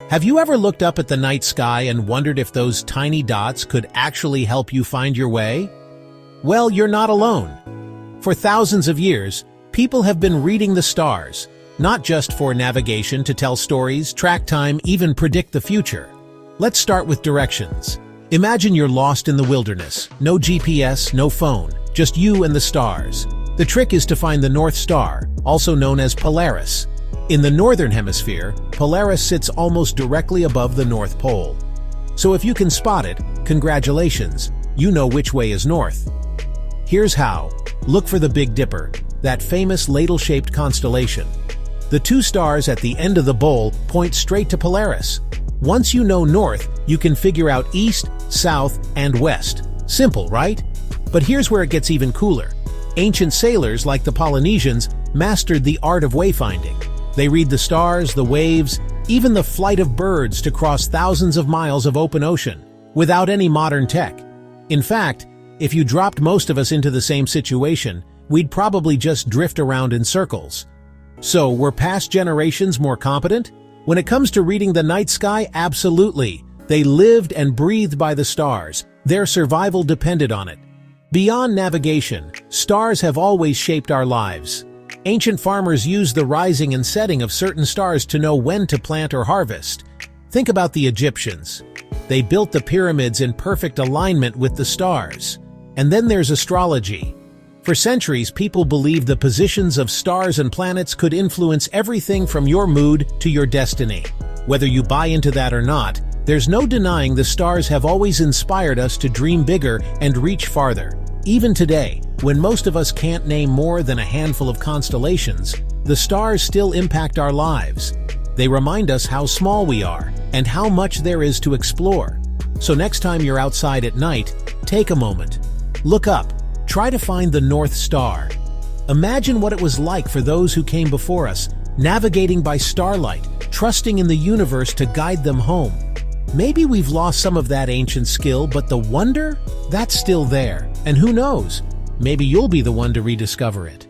Have you ever looked up at the night sky and wondered if those tiny dots could actually help you find your way? Well, you're not alone. For thousands of years, people have been reading the stars, not just for navigation to tell stories, track time, even predict the future. Let's start with directions. Imagine you're lost in the wilderness. No GPS, no phone, just you and the stars. The trick is to find the North Star, also known as Polaris. In the northern hemisphere, Polaris sits almost directly above the North Pole. So if you can spot it, congratulations, you know which way is north. Here's how. Look for the Big Dipper, that famous ladle-shaped constellation. The two stars at the end of the bowl point straight to Polaris. Once you know north, you can figure out east, south, and west. Simple, right? But here's where it gets even cooler. Ancient sailors, like the Polynesians, mastered the art of wayfinding. They read the stars, the waves, even the flight of birds to cross thousands of miles of open ocean, without any modern tech. In fact, if you dropped most of us into the same situation, we'd probably just drift around in circles. So, were past generations more competent? When it comes to reading the night sky, absolutely. They lived and breathed by the stars. Their survival depended on it. Beyond navigation, stars have always shaped our lives. Ancient farmers used the rising and setting of certain stars to know when to plant or harvest. Think about the Egyptians. They built the pyramids in perfect alignment with the stars. And then there's astrology. For centuries, people believed the positions of stars and planets could influence everything from your mood to your destiny. Whether you buy into that or not, there's no denying the stars have always inspired us to dream bigger and reach farther. Even today, when most of us can't name more than a handful of constellations, the stars still impact our lives. They remind us how small we are and how much there is to explore. So next time you're outside at night, take a moment. Look up. Try to find the North Star. Imagine what it was like for those who came before us, navigating by starlight, trusting in the universe to guide them home. Maybe we've lost some of that ancient skill, but the wonder? That's still there. And who knows? Maybe you'll be the one to rediscover it.